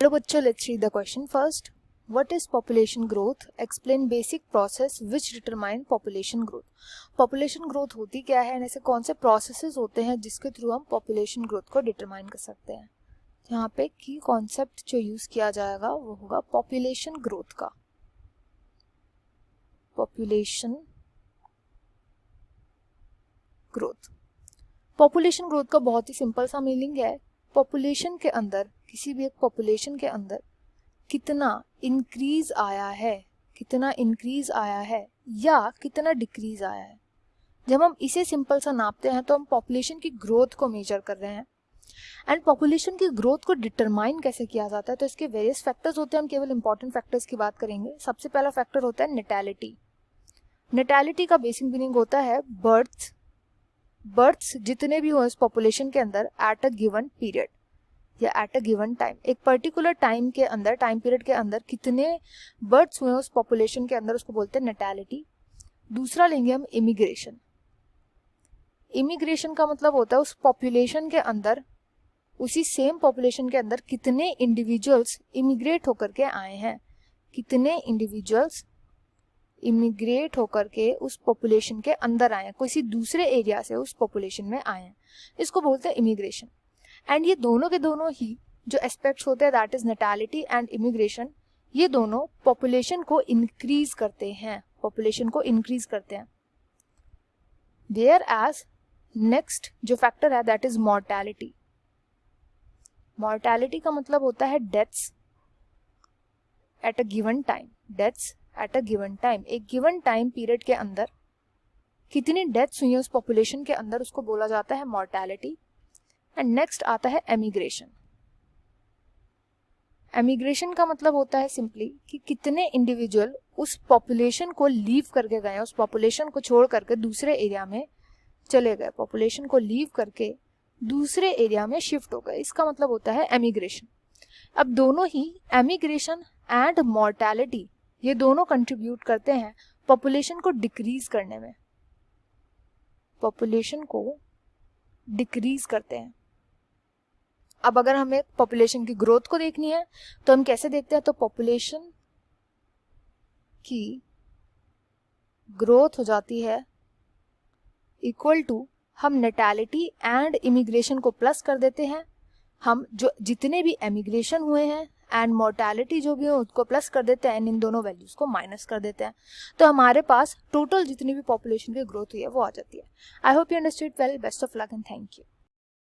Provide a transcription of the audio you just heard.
Hello बच्चों, let's read the question first. What is population growth? Explain basic process which determine population growth. Population growth होती क्या है, ऐसे कौन से प्रोसेसेस होते हैं जिसके थ्रू हम population growth को डिटरमाइन कर सकते हैं. यहाँ पे की कॉन्सेप्ट जो यूज किया जाएगा वो होगा population growth का. population growth. population growth का बहुत ही सिंपल सा मीनिंग है, पॉपुलेशन के अंदर, किसी भी एक पॉपुलेशन के अंदर कितना इंक्रीज आया है, कितना इंक्रीज आया है या कितना डिक्रीज आया है. जब हम इसे सिंपल सा नापते हैं तो हम पॉपुलेशन की ग्रोथ को मेजर कर रहे हैं. एंड पॉपुलेशन की ग्रोथ को डिटरमाइन कैसे किया जाता है, तो इसके वेरियस फैक्टर्स होते हैं. हम केवल इंपॉर्टेंट फैक्टर्स की बात करेंगे. सबसे पहला फैक्टर होता है नेटैलिटी. नेटैलिटी का बेसिक मीनिंग होता है बर्थ्स जितने भी हो इस पॉपुलेशन के अंदर एट अ गिवन पीरियड या एट अ गिवन टाइम. एक पर्टिकुलर टाइम के अंदर, टाइम पीरियड के अंदर कितने बर्थ्स हुए उस पॉपुलेशन के अंदर, उसको बोलते हैं नेटैलिटी. दूसरा लेंगे हम इमिग्रेशन. इमिग्रेशन का मतलब होता है उस पॉपुलेशन के अंदर, उसी सेम पॉपुलेशन के अंदर कितने इंडिविजुअल्स इमिग्रेट होकर के आए हैं, कितने इंडिविजुअल्स इमिग्रेट होकर के उस पॉपुलेशन के अंदर आए हैं, किसी दूसरे एरिया से उस पॉपुलेशन में आए हैं. इसको बोलते हैं इमिग्रेशन. एंड ये दोनों के दोनों ही जो एस्पेक्ट्स होते हैं, that is natality and immigration, ये दोनों पॉपुलेशन को इंक्रीज करते हैं, पॉपुलेशन को इंक्रीज करते हैं. वेयर एज नेक्स्ट जो फैक्टर है दैट इज मॉर्टैलिटी. मॉर्टैलिटी का मतलब होता है deaths at a given time. Deaths at a given time, एक गिवन टाइम पीरियड के अंदर कितनी डेथ्स हुई है उस पॉपुलेशन के अंदर, उसको बोला जाता है मॉर्टैलिटी. एंड नेक्स्ट आता है एमिग्रेशन. एमिग्रेशन का मतलब होता है सिंपली कि कितने इंडिविजुअल उस पॉपुलेशन को लीव करके गए, उस पॉपुलेशन को छोड़ करके दूसरे एरिया में चले गए, पॉपुलेशन को लीव करके दूसरे एरिया में शिफ्ट हो गए. इसका मतलब होता है एमिग्रेशन. अब दोनों ही एमिग्रेशन एंड मॉर्टैलिटी, ये दोनों कंट्रीब्यूट करते हैं पॉपुलेशन को डिक्रीज करने में, पॉपुलेशन को डिक्रीज करते हैं. अब अगर हमें पॉपुलेशन की ग्रोथ को देखनी है तो हम कैसे देखते हैं, तो पॉपुलेशन की ग्रोथ हो जाती है इक्वल टू, हम नेटैलिटी एंड इमिग्रेशन को प्लस कर देते हैं, हम जो जितने भी एमिग्रेशन हुए हैं एंड मोर्टैलिटी जो भी हो उसको प्लस कर देते हैं, इन दोनों वैल्यूज को माइनस कर देते हैं. तो हमारे पास टोटल जितनी भी पॉपुलेशन की ग्रोथ हुई है वो आ जाती है. I hope you understood well. Best of luck and thank you.